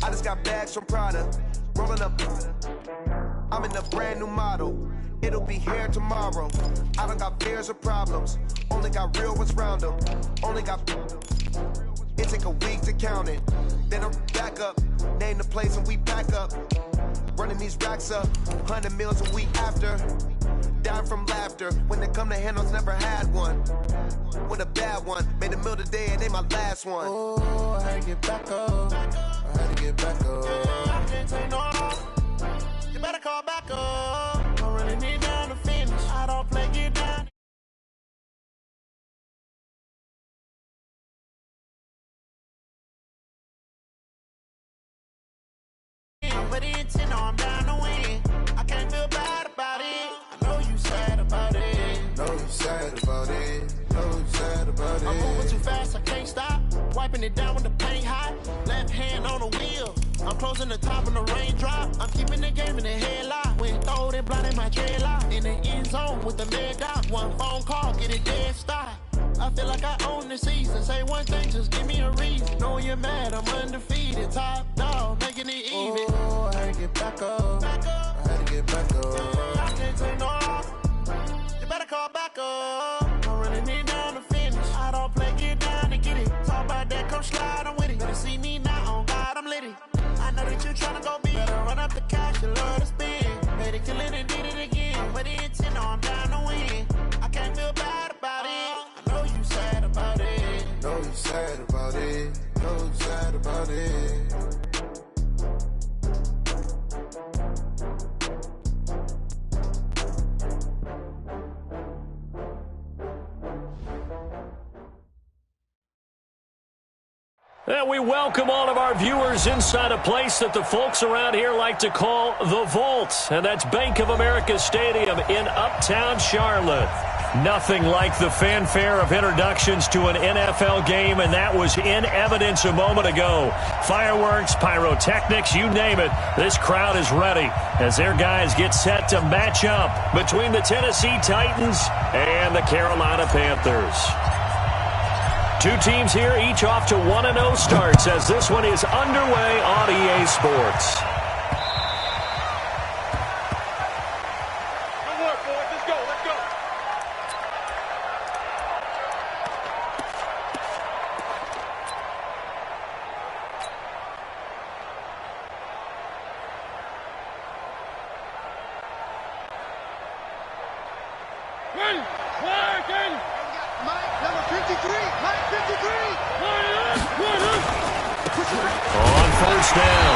I just got bags from Prada, rolling up. I'm in a brand new model. It'll be here tomorrow. I don't got fears or problems. Only got real ones round them. Only got. It take a week to count it. Then I'm back up. Name the place and we pack up. Running these racks up. 100 meals a week after. Dying from laughter. When they come to handles, never had one. With a bad one. Made a meal today and they my last one. Oh, I had to get back up. I had to get back up. I can't take no loss. You better call back up. I really need down to finish. I don't play, get down. But the intent, I'm down to win. I can't feel bad about it. I know you sad about it. Know you sad about it. Know you sad about it. I'm moving too fast, I can't stop. Wiping it down with the paint hot. Left hand on the wheel. I'm closing the top on the raindrop. I'm keeping the game in the headlock. When throwed and blinded my dreadlock. In the end zone with the mad dot. One phone call, get it dead stop. I feel like I own the season. Say one thing, just give me a reason. Know you're mad, I'm undefeated. Top dog, making it even. Oh, I had to get back up. I had to get back up. I can't take no loss. You better call back up. I'm running it down to finish. I don't play, get down to get it. Talk about that, come slide, I'm with it. Better see me now, on God, I'm litty. I know that you're trying to go big. Better run up the cash, you love to spend. Made it kill it and did it again. But the intent, no, I'm down to win. I can't feel bad about it. I know you sad about it. Know you sad about it. Know you sad about it. And we welcome all of our viewers inside a place that the folks around here like to call the Vault. And that's Bank of America Stadium in Uptown Charlotte. Nothing like the fanfare of introductions to an NFL game, and that was in evidence a moment ago. Fireworks, pyrotechnics, you name it. This crowd is ready as their guys get set to match up between the Tennessee Titans and the Carolina Panthers. Two teams here, each off to 1-0 starts as this one is underway on EA Sports. Good work, boys. Let's go. Let's go. Ready. Working. Mike, number 53. Mike, 53. On first down,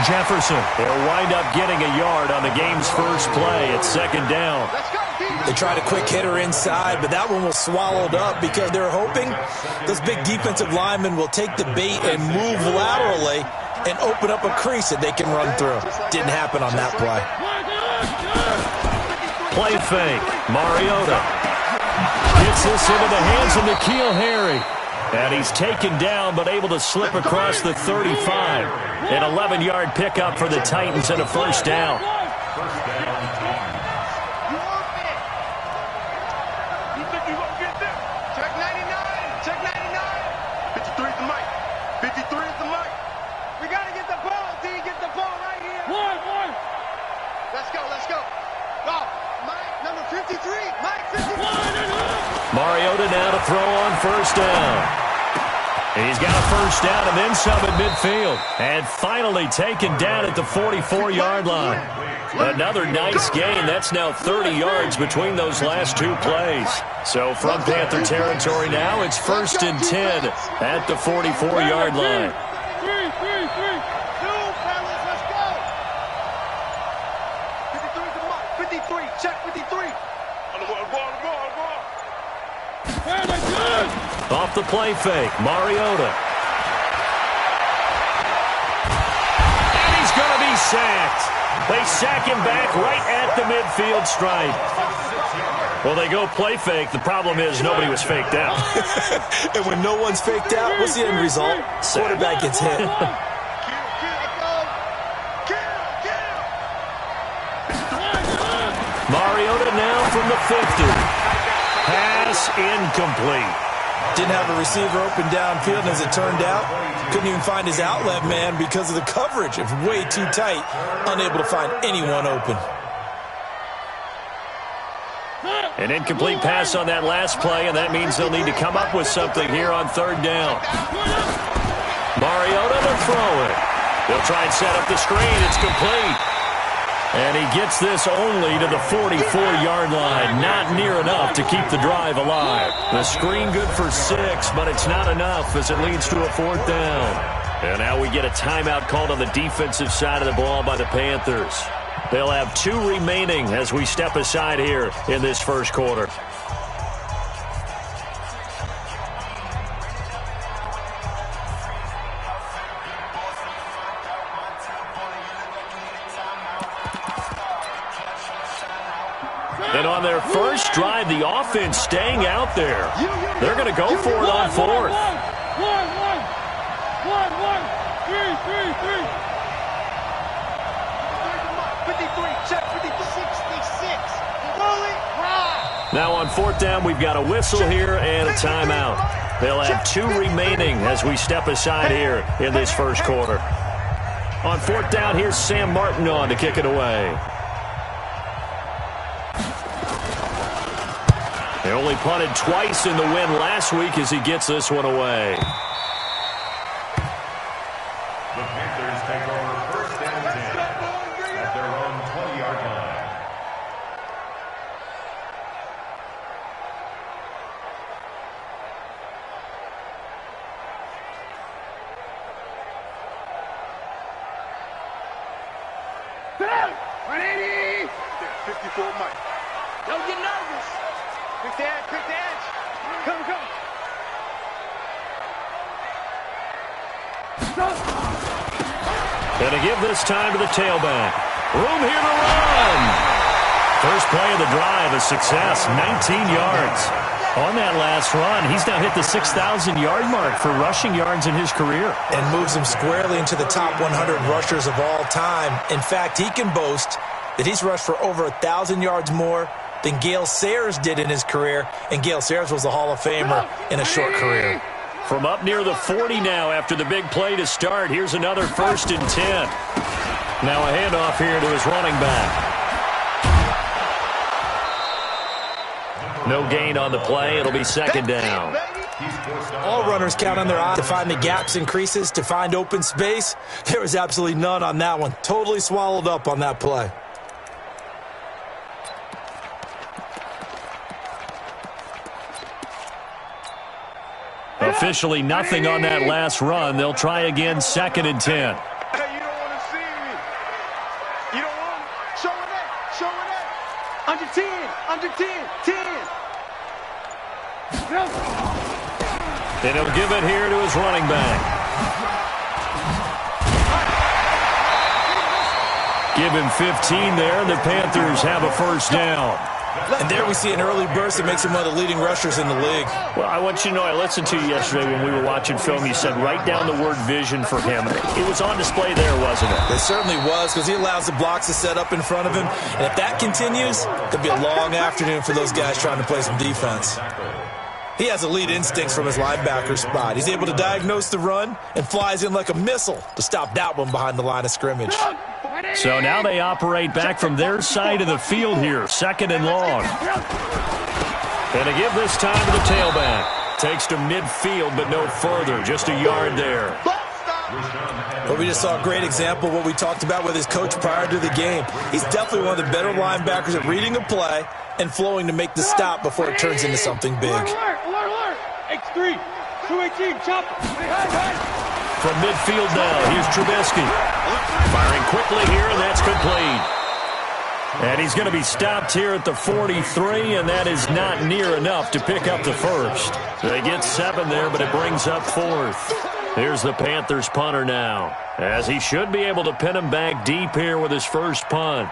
Jefferson. They'll wind up getting a yard on the game's first play at second down. Let's go, defense. They tried a quick hitter inside, but that one was swallowed up because they're hoping those big defensive linemen will take the bait and move laterally and open up a crease that they can run through. Didn't happen on that play. Play fake. Mariota gets this into the hands of N'Keal Harry. And he's taken down but able to slip across the 35. An 11-yard pickup for the Titans and a first down. Check 99. Check 99. 53 is the mic. 53 is the mic. We got to get the ball, D. Get the ball right here. One. Let's go. Let's go. Go. Mike, number 53. Mike, 53. Mariota now to throw on first down. And he's got a first down and then some at midfield. And finally taken down at the 44-yard line. Another nice gain. That's now 30 yards between those last two plays. So from Panther territory now, it's 1st and 10 at the 44-yard line. 3. Two, fellas, let's go. 53 is the Mike. 53. Check 53. On the ball. Off the play fake, Mariota. And he's going to be sacked. They sack him back right at the midfield stripe. Well, they go play fake. The problem is nobody was faked out. And when no one's faked out, what's the end result? Quarterback gets hit. Mariota now from the 50. Pass incomplete. Didn't have a receiver open downfield, and as it turned out, couldn't even find his outlet man because of the coverage. It was way too tight, unable to find anyone open. An incomplete pass on that last play, and that means they'll need to come up with something here on third down. Mariota to throw it. They'll try and set up the screen. It's complete. And he gets this only to the 44-yard line. Not near enough to keep the drive alive. The screen good for 6, but it's not enough as it leads to a 4th down. And now we get a timeout called on the defensive side of the ball by the Panthers. They'll have 2 remaining as we step aside here in this first quarter. And on their first drive, the offense staying out there. They're going to go for it on 4th. 3. 53, check 56. Now on 4th down, we've got a whistle here and a timeout. They'll have 2 remaining as we step aside here in this first quarter. On 4th down, here's Sam Martin on to kick it away. They only punted twice in the win last week as he gets this one away. The Panthers take over 1st and 10 at their own 20-yard line. Bell! 180! 54 Mike. Don't get nervous. Quick the edge. Come. Gonna give this time to the tailback. Room here to run. First play of the drive, a success, 19 yards. On that last run, he's now hit the 6,000-yard mark for rushing yards in his career. And moves him squarely into the top 100 rushers of all time. In fact, he can boast that he's rushed for over 1,000 yards more than Gale Sayers did in his career, and Gale Sayers was a Hall of Famer in a short career. From up near the 40 now after the big play to start, here's another 1st and 10. Now a handoff here to his running back. No gain on the play. It'll be 2nd down. All runners count on their eye to find the gaps and creases, to find open space. There was absolutely none on that one. Totally swallowed up on that play. Officially nothing on that last run. They'll try again, 2nd and 10. Hey, you don't want to see me. You don't want to. Show it that. Under 10. And he'll give it here to his running back. Give him 15 there. The Panthers have a 1st down. And there we see an early burst that makes him one of the leading rushers in the league. Well, I want you to know, I listened to you yesterday when we were watching film. You said write down the word vision for him. It was on display there, wasn't it? It certainly was, because he allows the blocks to set up in front of him. And if that continues, there'll be a long afternoon for those guys trying to play some defense. He has elite instincts from his linebacker spot. He's able to diagnose the run and flies in like a missile to stop that one behind the line of scrimmage. So now they operate back from their side of the field here, 2nd and long. And to give this time to the tailback. Takes to midfield, but no further, just a yard there. But we just saw a great example of what we talked about with his coach prior to the game. He's definitely one of the better linebackers at reading a play and flowing to make the stop before it turns into something big. Alert. X3, 218, chopper. From midfield now, here's Trubisky. Firing quickly here, and that's complete. And he's going to be stopped here at the 43, and that is not near enough to pick up the 1st. They get 7 there, but it brings up 4th. Here's the Panthers punter now, as he should be able to pin him back deep here with his first punt.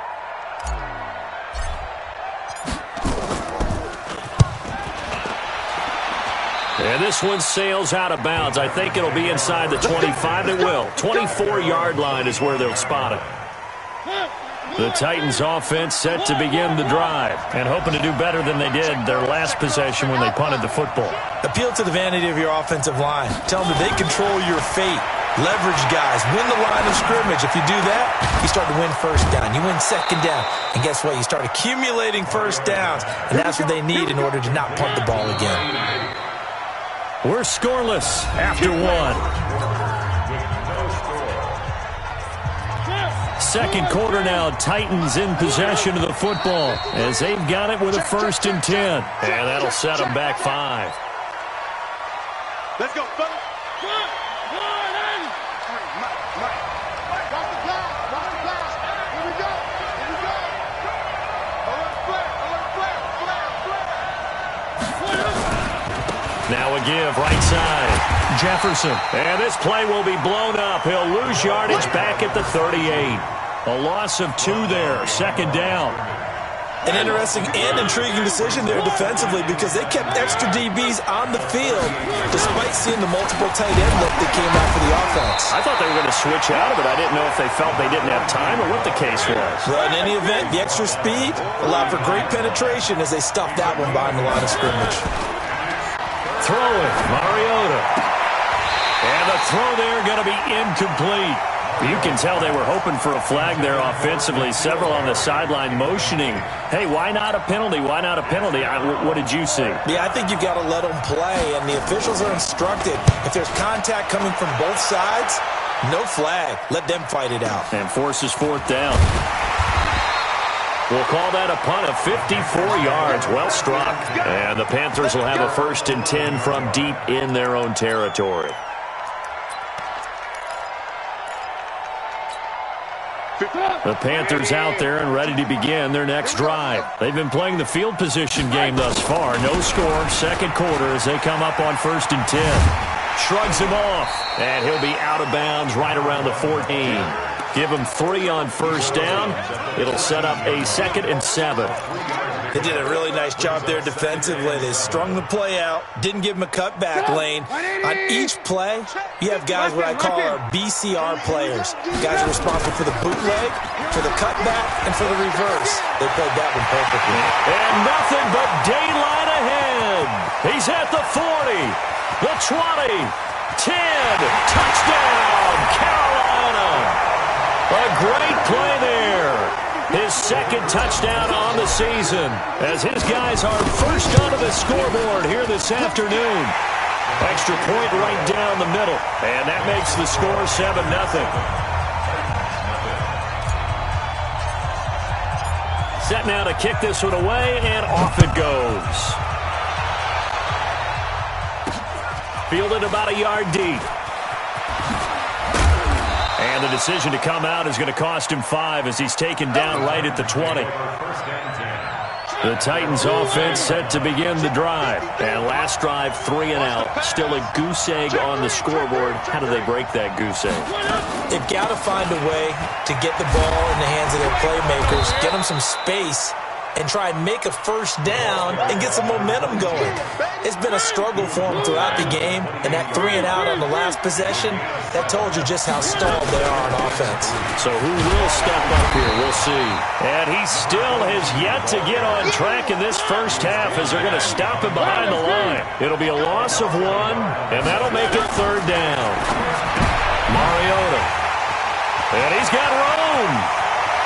And this one sails out of bounds. I think it'll be inside the 25. It will. 24-yard line is where they'll spot it. The Titans offense set to begin the drive and hoping to do better than they did their last possession when they punted the football. Appeal to the vanity of your offensive line. Tell them that they control your fate. Leverage guys. Win the line of scrimmage. If you do that, you start to win first down. You win second down. And guess what? You start accumulating first downs. And that's what they need in order to not punt the ball again. We're scoreless after one. Second quarter now, Titans in possession of the football as they've got it with a 1st and 10. And that'll set them back 5. Let's go, fellas. Now a give, right side. Jefferson. And this play will be blown up. He'll lose yardage back at the 38. A loss of 2 there. 2nd down. An interesting and intriguing decision there defensively because they kept extra DBs on the field despite seeing the multiple tight end look that came out for the offense. I thought they were going to switch out of it. I didn't know if they felt they didn't have time or what the case was. Well, in any event, the extra speed allowed for great penetration as they stuffed that one behind the line of scrimmage. Throwing, Mariota. And the throw there going to be incomplete. You can tell they were hoping for a flag there offensively. Several on the sideline motioning, hey, why not a penalty? Why not a penalty? What did you see? Yeah, I think you've got to let them play, and the officials are instructed. If there's contact coming from both sides, no flag. Let them fight it out. And forces 4th down. We'll call that a punt of 54 yards. Well struck. And the Panthers will have a 1st and 10 from deep in their own territory. The Panthers out there and ready to begin their next drive. They've been playing the field position game thus far. No score, 2nd quarter as they come up on 1st and 10. Shrugs him off, and he'll be out of bounds right around the 14. Give him 3 on 1st down. It'll set up a 2nd and 7. They did a really nice job there defensively. They strung the play out, didn't give him a cutback lane. On each play, you have guys what I call our BCR players. Guys are responsible for the bootleg, for the cutback, and for the reverse. They played that one perfectly. And nothing but daylight ahead. He's at the 40, the 20, 10, touchdown, Carolina. A great play there. His 2nd touchdown on the season as his guys are first onto the scoreboard here this afternoon. Extra point right down the middle, and that makes the score 7-0. Set now to kick this one away, and off it goes. Fielded about a yard deep. And the decision to come out is going to cost him 5 as he's taken down right at the 20. The Titans offense set to begin the drive. And last drive, 3 and out. Still a goose egg on the scoreboard. How do they break that goose egg? They've got to find a way to get the ball in the hands of their playmakers, get them some space, and try and make a 1st down and get some momentum going. It's been a struggle for them throughout the game, and that 3 and out on the last possession, that told you just how stalled they are on offense. So who will step up here? We'll see. And he still has yet to get on track in this first half as they're going to stop him behind the line. It'll be a loss of 1, and that'll make it 3rd down. Mariota. And he's got room.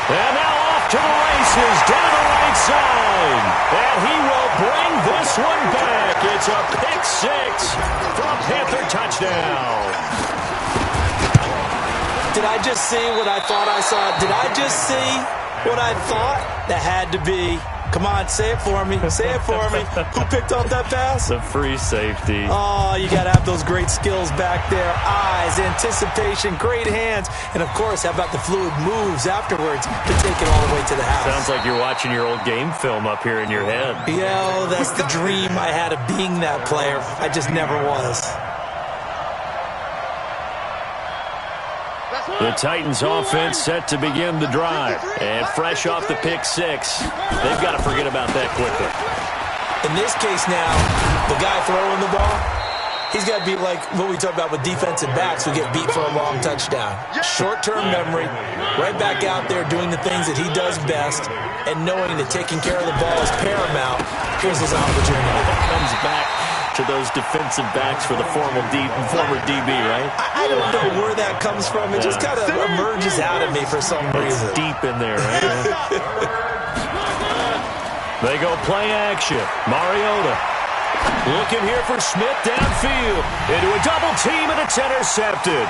And now off to the races, down the right side. And he will bring this one back. It's a pick 6 for a Panther touchdown. Did I just see what I thought I saw? Did I just see what I thought? That had to be. Come on, say it for me. Say it for me. Who picked off that pass? The free safety. Oh, you got to have those great skills back there. Eyes, anticipation, great hands. And, of course, how about the fluid moves afterwards to take it all the way to the house? Sounds like you're watching your old game film up here in your head. Yeah, that's the dream I had of being that player. I just never was. The Titans offense set to begin the drive. And fresh off the pick 6, they've got to forget about that quickly. In this case now, the guy throwing the ball, He's got to be like what we talk about with defensive backs who get beat for a long touchdown. Short-term memory, right back out there doing the things that he does best, and knowing that taking care of the ball is paramount. Here's his opportunity. Comes back to those defensive backs for the former DB, right? I don't know where that comes from. It just kind of emerges out of me for some reason. It's deep in there, right? They go play action. Mariota looking here for Smith downfield. Into a double team, and it's intercepted.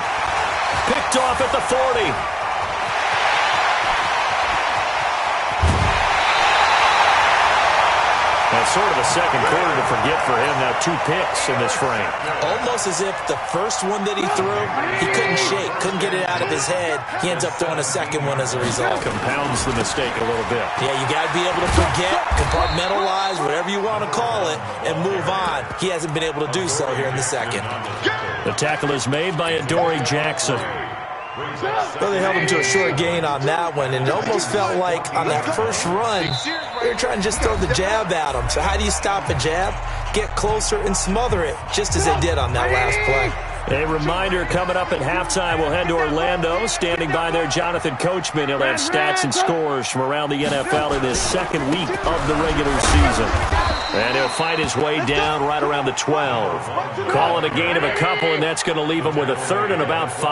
Picked off at the 40. That's sort of a second quarter to forget for him. Now 2 picks in this frame. Almost as if the first one that he threw, he couldn't shake, couldn't get it out of his head. He ends up throwing a second one as a result. Compounds the mistake a little bit. Yeah, you got to be able to forget, compartmentalize, whatever you want to call it, and move on. He hasn't been able to do so here in the second. The tackle is made by Adoree Jackson. Well, they held him to a short gain on that one, and it almost felt like on that first run, they were trying to just throw the jab at him. So how do you stop a jab? Get closer and smother it, just as they did on that last play. A reminder, coming up at halftime, we'll head to Orlando. Standing by there, Jonathan Coachman. He'll have stats and scores from around the NFL in his second week of the regular season. And he'll fight his way down right around the 12. Calling a gain of a couple, and that's going to leave him with a third and about 5.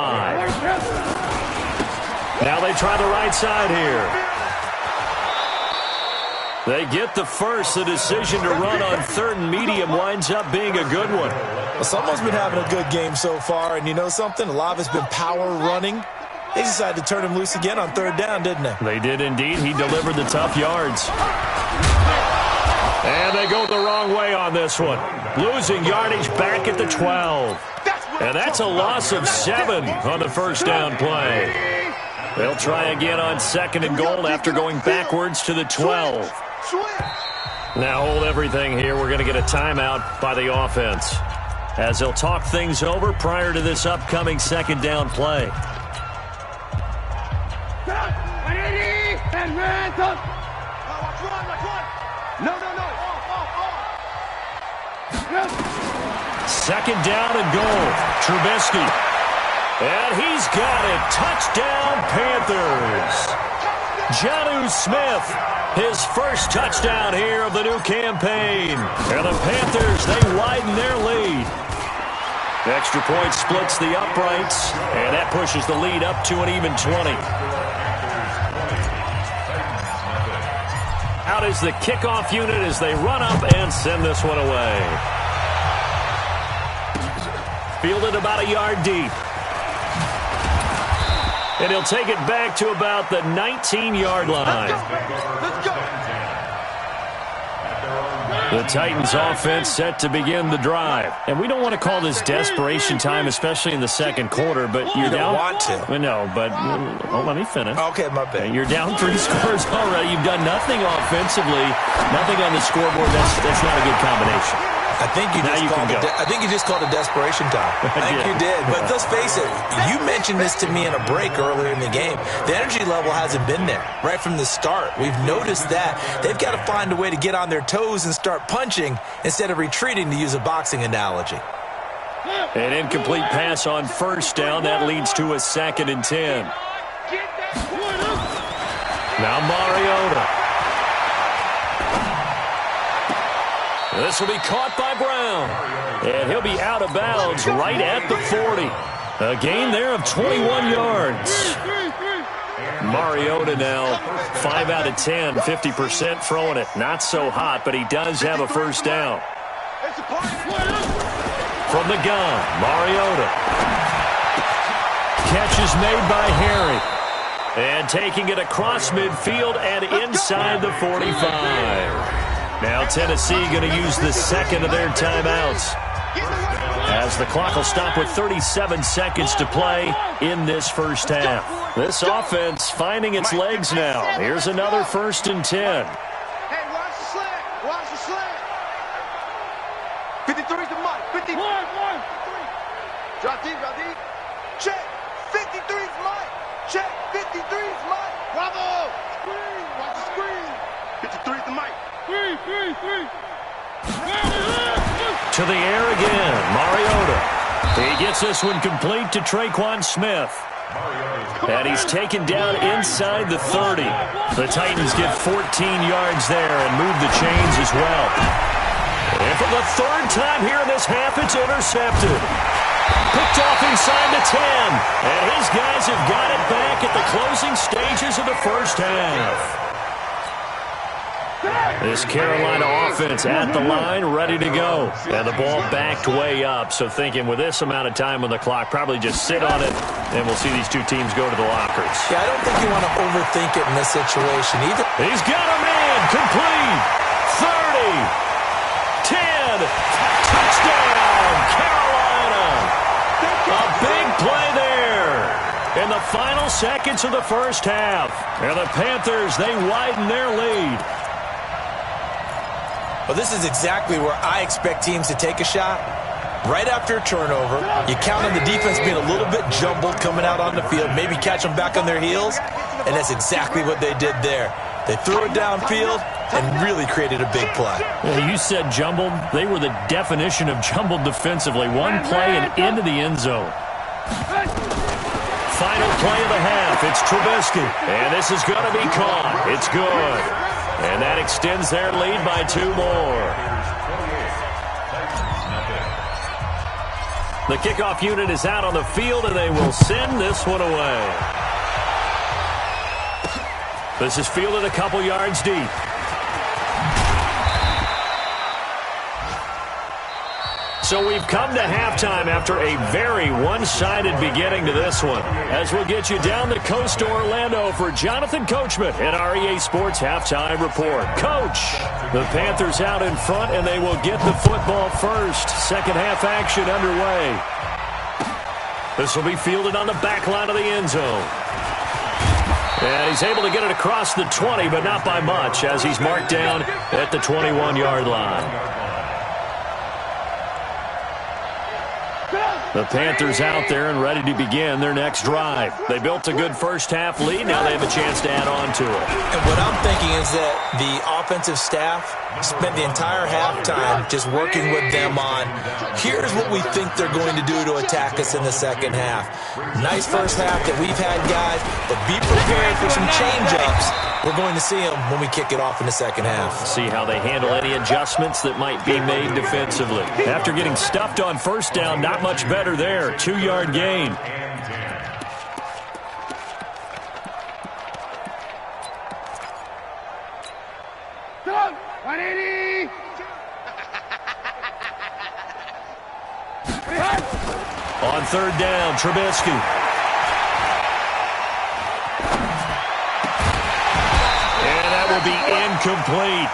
Now they try the right side here. They get the first. The decision to run on 3rd and medium winds up being a good one. Well, someone's been having a good game so far, and you know something? A lot of it's been power running. They decided to turn him loose again on 3rd down, didn't they? They did indeed. He delivered the tough yards. And they go the wrong way on this one. Losing yardage back at the 12. And that's a loss of 7 on the first down play. They'll try again on 2nd and goal after going backwards to the 12. Now hold everything here. We're going to get a timeout by the offense, as they'll talk things over prior to this upcoming 2nd down play. Second down and goal. Trubisky. And he's got it. Touchdown, Panthers. Jonnu Smith, his first touchdown here of the new campaign. And the Panthers, they widen their lead. Extra point splits the uprights, and that pushes the lead up to an even 20. Out is the kickoff unit as they run up and send this one away. Fielded about a yard deep. And he'll take it back to about the 19-yard line. Let's go. The Titans offense set to begin the drive. And we don't want to call this desperation time, especially in the second quarter, but you're down. You don't want to. No, but let me finish. Okay, my bad. You're down 3 scores already. You've done nothing offensively, nothing on the scoreboard. That's not a good combination. I think you just called it desperation time. I think you did. But let's face it, you mentioned this to me in a break earlier in the game. The energy level hasn't been there right from the start. We've noticed that. They've got to find a way to get on their toes and start punching instead of retreating, to use a boxing analogy. An incomplete pass on first down. That leads to a 2nd and 10. Now Mariota. This will be caught by Brown. And he'll be out of bounds right at the 40. A gain there of 21 yards. Mariota now 5 out of 10, 50% throwing it. Not so hot, but he does have a first down. From the gun, Mariota. Catch is made by Harry. And taking it across midfield and inside the 45. Now Tennessee going to use the second of their timeouts, as the clock will stop with 37 seconds to play in this first half. This offense finding its legs now. Here's another 1st and 10. Hey, watch the slant. Watch the slant. 53's the mic. 53. Drop deep, drop deep. Check. 53's mic. Check. 53's mic. Bravo. Screen. Watch the screen. 53's the mic. 3. To the air again. Mariota. He gets this one complete to Traquan Smith. And he's taken down inside the 30. The Titans get 14 yards there and move the chains as well. And for the third time here in this half, it's intercepted. Picked off inside the 10. And his guys have got it back at the closing stages of the first half. This Carolina offense at the line, ready to go. And the ball backed way up. So thinking with this amount of time on the clock, probably just sit on it, and we'll see these two teams go to the lockers. Yeah, I don't think you want to overthink it in this situation either. He's got a man. Complete. 30. 10. Touchdown, Carolina. A big play there in the final seconds of the first half. And the Panthers, they widen their lead. Well, this is exactly where I expect teams to take a shot. Right after a turnover, you count on the defense being a little bit jumbled coming out on the field, maybe catch them back on their heels, and that's exactly what they did there. They threw it downfield and really created a big play. Well, you said jumbled. They were the definition of jumbled defensively. One play and into the end zone. Final play of the half. It's Trubisky. And this is going to be caught. It's good. And that extends their lead by 2 more. The kickoff unit is out on the field, and they will send this one away. This is fielded a couple yards deep. So we've come to halftime after a very one-sided beginning to this one. As we'll get you down the coast to Orlando for Jonathan Coachman at our EA Sports Halftime Report. Coach, the Panthers out in front, and they will get the football first. Second half action underway. This will be fielded on the back line of the end zone. And he's able to get it across the 20, but not by much, as he's marked down at the 21-yard line. The Panthers out there and ready to begin their next drive. They built a good first-half lead. Now they have a chance to add on to it. And what I'm thinking is that the offensive staff spent the entire halftime just working with them on, here's what we think they're going to do to attack us in the second half. Nice first half that we've had, guys, but be prepared for some change-ups. We're going to see them when we kick it off in the second half. See how they handle any adjustments that might be made defensively. After getting stuffed on first down, not much better there. 2-yard gain. On third down, Trubisky. Will be incomplete.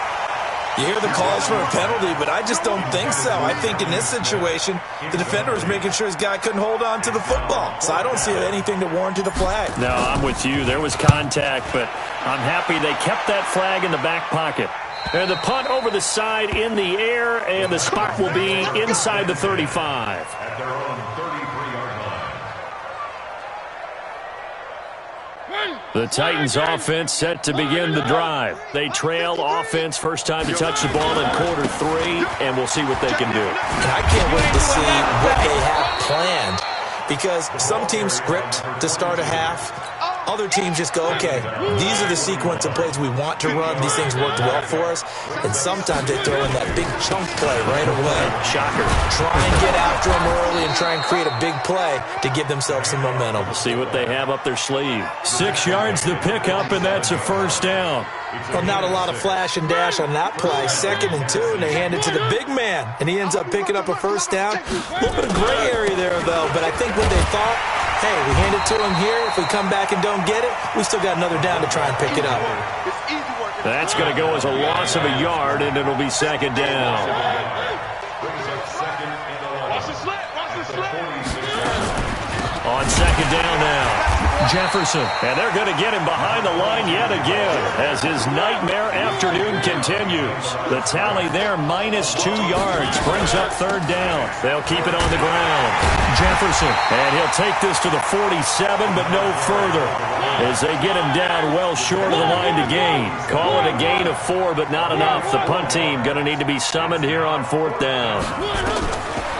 You hear the calls for a penalty, but I just don't think so. I think in this situation, the defender was making sure his guy couldn't hold on to the football. So I don't see anything to warrant the flag. No, I'm with you. There was contact, but I'm happy they kept that flag in the back pocket. And the punt over the side in the air, and the spot will be inside the 35. At their own 33-yard line. The Titans offense set to begin the drive. They trail offense first time to touch the ball in quarter 3, and we'll see what they can do. And I can't wait to see what they have planned, because some teams script to start a half. Other teams just go, okay, these are the sequence of plays we want to run. These things worked well for us. And sometimes they throw in that big chunk play right away. Shocker. Try and get after them early and try and create a big play to give themselves some momentum. We'll see what they have up their sleeve. 6 yards to pick up, and that's a first down. Well, not a lot of flash and dash on that play. 2nd and 2, and they hand it to the big man. And he ends up picking up a first down. A little bit of gray area there, though. But I think what they thought, hey, we hand it to him here. If we come back and don't get it, we still got another down to try and pick it up. That's going to go as a loss of a yard, and it'll be 2nd down. On 2nd down now. Jefferson, and they're going to get him behind the line yet again as his nightmare afternoon continues. The tally there, -2 yards, brings up 3rd down. They'll keep it on the ground. Jefferson. And he'll take this to the 47, but no further, as they get him down well short of the line to gain. Call it a gain of 4, but not enough. The punt team going to need to be summoned here on 4th down.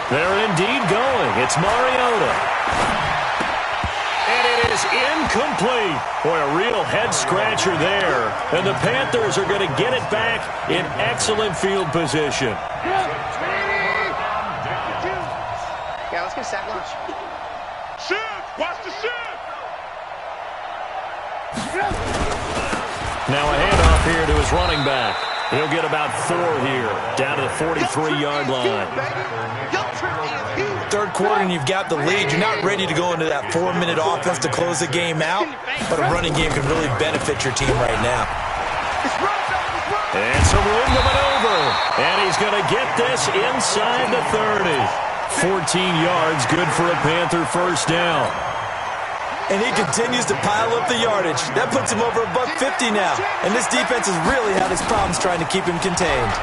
They're indeed going. It's Mariota. And it is incomplete. Boy, a real head-scratcher there. And the Panthers are going to get it back in excellent field position. Yeah, let's get a sack lunch. Shift! Watch the shift! Now a handoff here to his running back. He'll get about 4 here, down to the 43-yard line. Third quarter and you've got the lead. You're not ready to go into that 4-minute offense to close the game out, but a running game can really benefit your team right now. And some room to maneuver. And he's going to get this inside the 30. 14 yards, good for a Panther first down. And he continues to pile up the yardage. That puts him over $150 now. And this defense has really had its problems trying to keep him contained.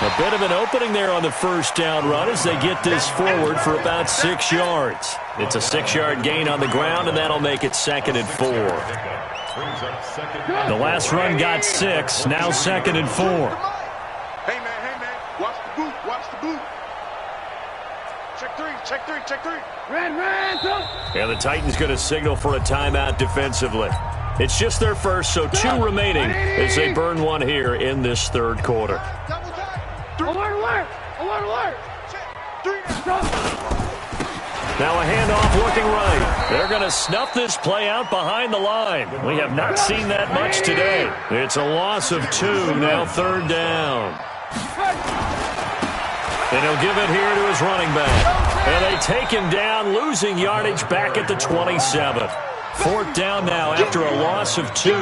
A bit of an opening there on the first down run as they get this forward for about 6 yards. It's a 6-yard gain on the ground, and that'll make it 2nd and 4. The last run got 6, now 2nd and 4. Hey, man, watch the boot, watch the boot. Check 3, check 3, check 3. Yeah, the Titans going to signal for a timeout defensively. It's just their first, so 2 remaining as they burn one here in this third quarter. Alert! Now a handoff looking right. They're going to snuff this play out behind the line. We have not seen that much today. It's a loss of 2, now 3rd down. And he'll give it here to his running back. And they take him down, losing yardage back at the 27. 4th down now after a loss of 2.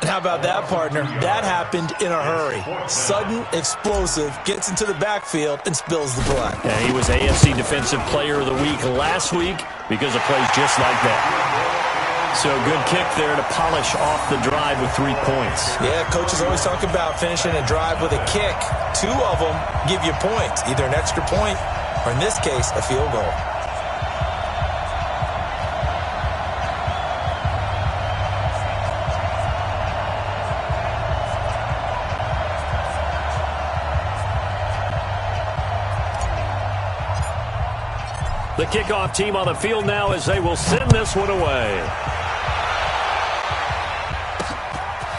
How about that, partner? That happened in a hurry. Sudden, explosive, gets into the backfield, and spills the play. And he was AFC Defensive Player of the Week last week because of plays just like that. So good kick there to polish off the drive with 3 points. Yeah, coaches always talk about finishing a drive with a kick. 2 of them give you points, either an extra point or, in this case, a field goal. The kickoff team on the field now as they will send this one away.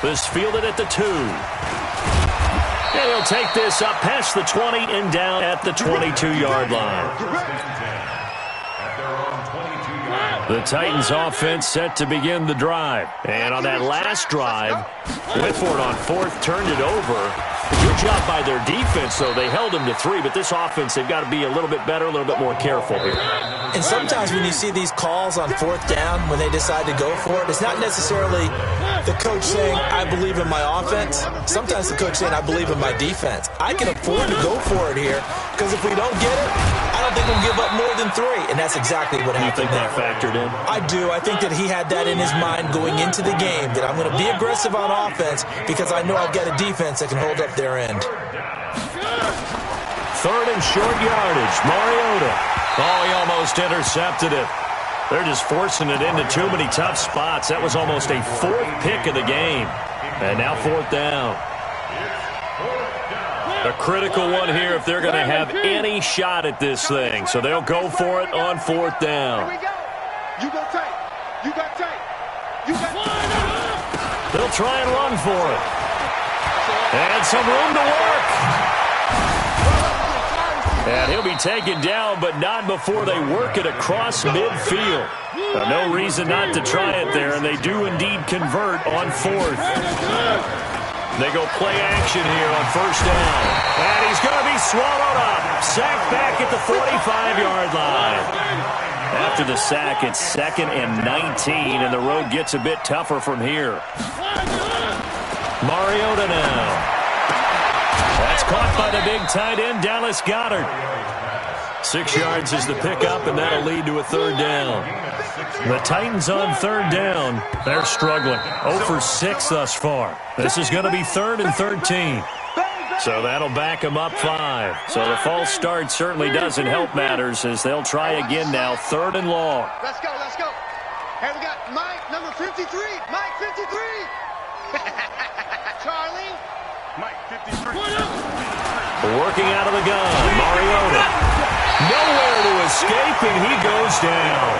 This fielded at the 2. And he'll take this up past the 20 and down at the 22-yard line. The Titans offense set to begin the drive. And on that last drive, went for it on 4th, turned it over. Good job by their defense, though. They held them to 3, but this offense, they've got to be a little bit better, a little bit more careful here. And sometimes when you see these calls on 4th down, when they decide to go for it, it's not necessarily the coach saying, I believe in my offense. Sometimes the coach saying, I believe in my defense. I can afford to go for it here, because if we don't get it, I don't think we'll give up more than 3. And that's exactly what happened. You think that factored in? I do. I think that he had that in his mind going into the game, that I'm going to be aggressive on offense because I know I've got a defense that can hold up their end. 3rd and short yardage. Mariota. Oh, he almost intercepted it. They're just forcing it into too many tough spots. That was almost a 4th pick of the game. And now 4th down. A critical one here if they're going to have any shot at this thing. So they'll go for it on 4th down. You got tape. You got tape. You got tape. They'll try and run for it. And some room to work. And he'll be taken down, but not before they work it across midfield. No reason not to try it there, and they do indeed convert on 4th. They go play action here on 1st down. And he's going to be swallowed up. Sacked back at the 45-yard line. After the sack, it's 2nd and 19, and the road gets a bit tougher from here. Mariota now. That's caught by the big tight end, Dallas Goedert. 6 yards is the pickup, and that'll lead to a 3rd down. The Titans on 3rd down. They're struggling. 0 for 6 thus far. This is going to be 3rd and 13. So that'll back them up 5. So the false start certainly doesn't help matters as they'll try again now, 3rd and long. Let's go, let's go. Here we got Mike, number 53. Mike, 53. Charlie. Mike, 53. Working out of the gun, Mariota. Nowhere to escape, and he goes down.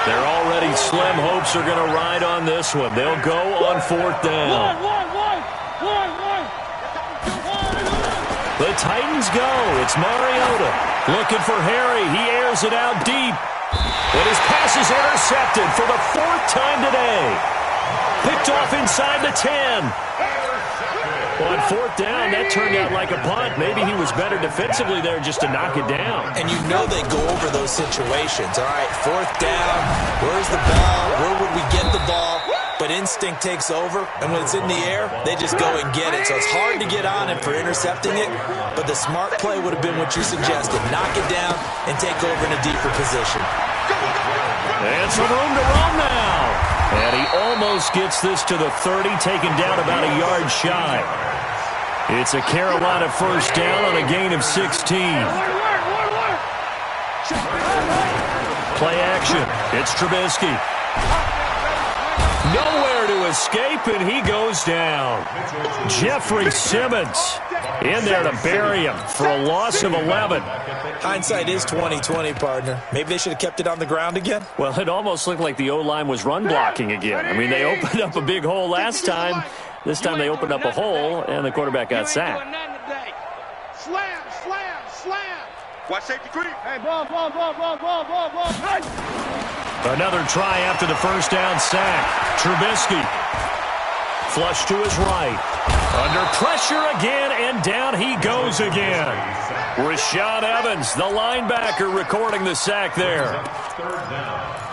Their already slim hopes are going to ride on this one. They'll go on 4th down. The Titans go. It's Mariota. Looking for Harry. He airs it out deep. And his pass is intercepted for the 4th time today. Picked off inside the 10. On 4th down, that turned out like a punt. Maybe he was better defensively there just to knock it down. And you know they go over those situations. All right, 4th down, where's the ball? Where would we get the ball? But instinct takes over, and when it's in the air, they just go and get it. So it's hard to get on him for intercepting it, but the smart play would have been what you suggested. Knock it down and take over in a deeper position. And some room to run now. And he almost gets this to the 30, taken down about a yard shy. It's a Carolina 1st down on a gain of 16. Play action. It's Trubisky. Nowhere to escape, and he goes down. Jeffrey Simmons in there to bury him for a loss of 11. Hindsight is 20/20, partner. Maybe they should have kept it on the ground again. Well, it almost looked like the O-line was run blocking again. I mean, they opened up a big hole last time. This time they opened up a hole, and the quarterback got sacked. Slam, slam, slam. Watch safety creep. Hey, ball. Another try after the 1st down sack. Trubisky. Flush to his right. Under pressure again, and down he goes again. Rashad Evans, the linebacker, recording the sack there. 3rd down.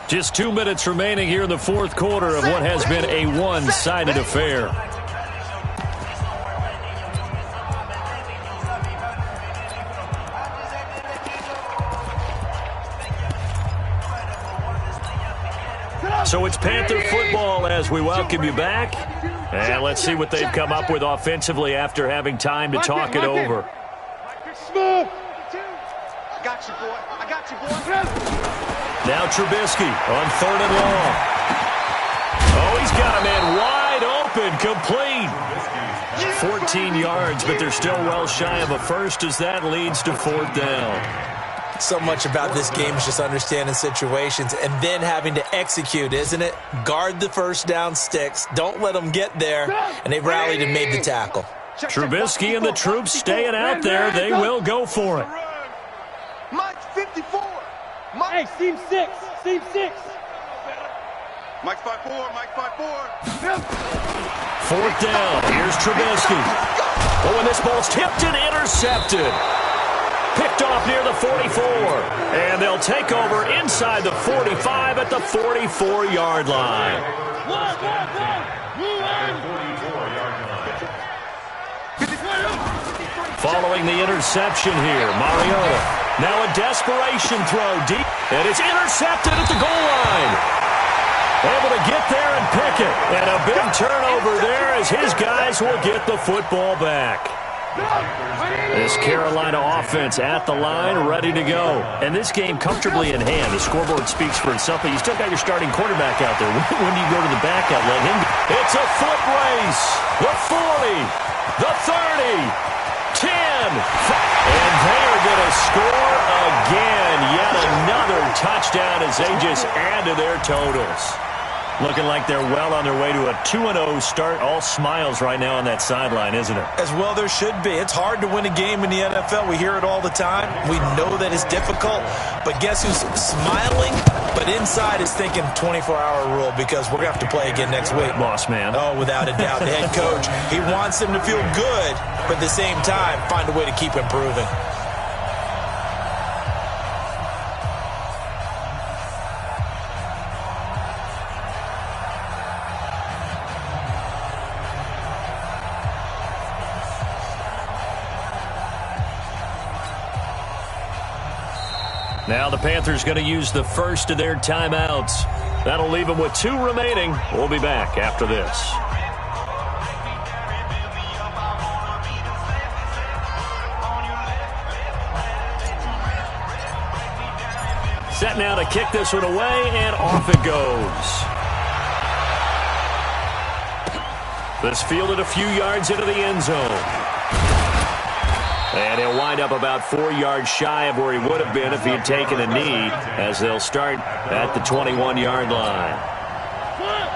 Just 2 minutes remaining here in the 4th quarter of what has been a one-sided affair. So it's Panther football as we welcome you back. And let's see what they've come up with offensively after having time to talk it over. Smooth. I got you, boy. I got you, boy. Now Trubisky on 3rd and long. Oh, he's got a man wide open, complete. 14 yards, but they're still well shy of a first as that leads to 4th down. So much about this game is just understanding situations and then having to execute, isn't it? Guard the 1st down sticks. Don't let them get there. And they rallied and made the tackle. Trubisky and the troops staying out there. They will go for it. Mike, 54. Hey, seam 6. Seam 6. Mike 5-4, Mike 5-4. 4th down. Here's Trubisky. Oh, and this ball's tipped and intercepted. Picked off near the 44. And they'll take over inside the 45 at the 44-yard line. Following the interception here, Mariota. Now a desperation throw deep. And it's intercepted at the goal line. Able to get there and pick it. And a big turnover there as his guys will get the football back. This Carolina offense at the line, ready to go. And this game comfortably in hand. The scoreboard speaks for itself, but you still got your starting quarterback out there. When do you go to the backup? Let him go. It's a foot race. The 40, the 30, 10. And they are going to score again. Yet another touchdown as they just add to their totals. Looking like they're well on their way to a 2-0 start. All smiles right now on that sideline, isn't it? As well there should be. It's hard to win a game in the NFL. We hear it all the time. We know that it's difficult. But guess who's smiling? But inside is thinking 24-hour rule because we're going to have to play again next week. Boss man. Oh, without a doubt. The head coach, he wants them to feel good, but at the same time, find a way to keep improving. Now the Panthers going to use the first of their timeouts. That'll leave them with 2 remaining. We'll be back after this. Set now to kick this one away, and off it goes. This fielded a few yards into the end zone. And he'll wind up about 4 yards shy of where he would have been if he had taken a knee, as they'll start at the 21-yard line.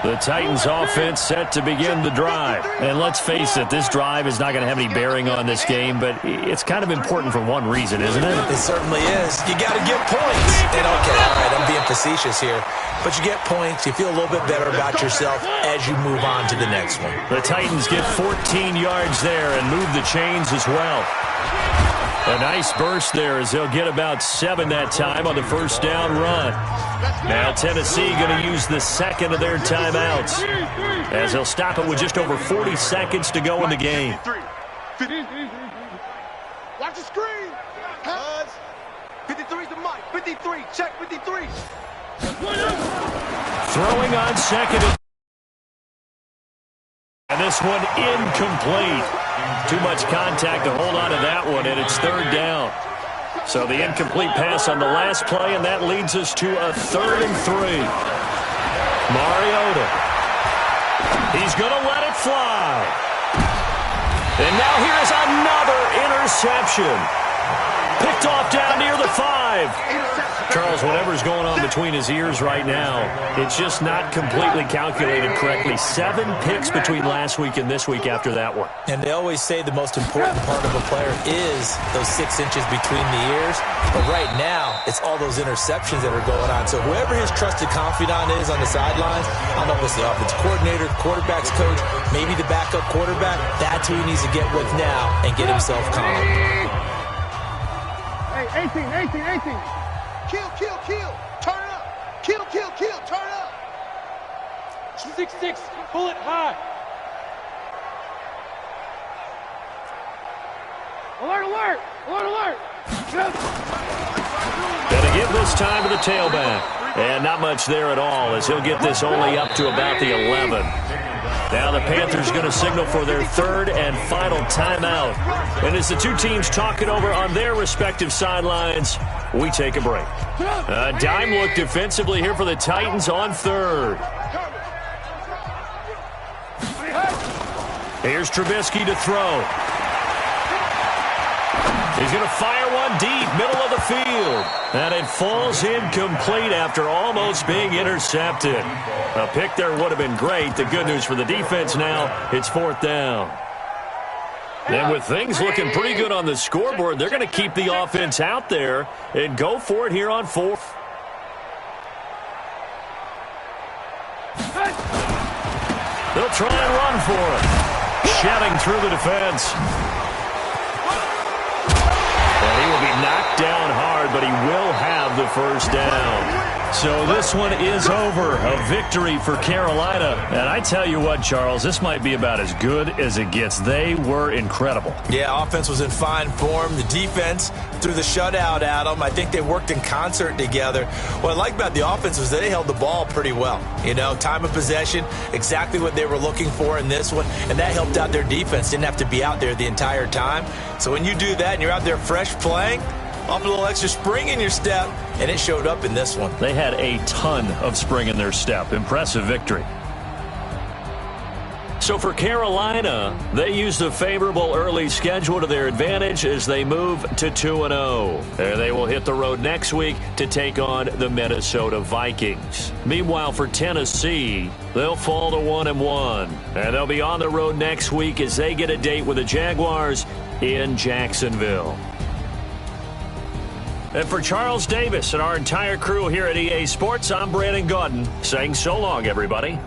The Titans offense set to begin the drive. And let's face it, this drive is not going to have any bearing on this game, but it's kind of important for one reason, isn't it? It certainly is. You got to get points. And okay, all right, I'm being facetious here, but you get points, you feel a little bit better about yourself as you move on to the next one. The Titans get 14 yards there and move the chains as well. A nice burst there as they'll get about 7 that time on the first down run. Now Tennessee going to use the second of their timeouts as they'll stop it with just over 40 seconds to go in the game. Watch the screen. 53's the mic. 53. Check 53. Throwing on second. And this one incomplete. Too much contact to hold on to that one, and it's 3rd down. So the incomplete pass on the last play, and that leads us to a 3rd and 3. Mariota. He's going to let it fly. And now here's another interception. Picked off down near the 5. Charles, whatever's going on between his ears right now, it's just not completely calculated correctly. 7 picks between last week and this week after that one. And they always say the most important part of a player is those 6 inches between the ears. But right now, it's all those interceptions that are going on. So whoever his trusted confidant is on the sidelines, I don't know if it's the offensive coordinator, quarterback's coach, maybe the backup quarterback, that's who he needs to get with now and get himself calm. Hey, 18. Kill. Turn it up. Kill. Turn it up. 6-6. Pull it high. Alert. Gonna give this time to the tailback. And not much there at all, as he'll get this only up to about the 11. Now the Panthers going to signal for their 3rd and final timeout. And as the two teams talk it over on their respective sidelines, we take a break. A dime look defensively here for the Titans on 3rd. Here's Trubisky to throw. He's going to fire one deep, middle of the field. And it falls incomplete after almost being intercepted. A pick there would have been great. The good news for the defense now, it's 4th down. And with things looking pretty good on the scoreboard, they're going to keep the offense out there and go for it here on 4th. They'll try and run for it. Shedding through the defense. And he will be knocked down hard, but he will have the first down. So this one is over. A victory for Carolina. And I tell you what, Charles, this might be about as good as it gets. They were incredible. Yeah, offense was in fine form. The defense threw the shutout at them. I think they worked in concert together. What I like about the offense was they held the ball pretty well. You know, time of possession, exactly what they were looking for in this one. And that helped out their defense. Didn't have to be out there the entire time. So when you do that and you're out there fresh playing, off a little extra spring in your step, and it showed up in this one. They had a ton of spring in their step. Impressive victory. So for Carolina, they used a favorable early schedule to their advantage as they move to 2-0. They will hit the road next week to take on the Minnesota Vikings. Meanwhile, for Tennessee, they'll fall to 1-1. And they'll be on the road next week as they get a date with the Jaguars in Jacksonville. And for Charles Davis and our entire crew here at EA Sports, I'm Brandon Gaudin saying so long, everybody.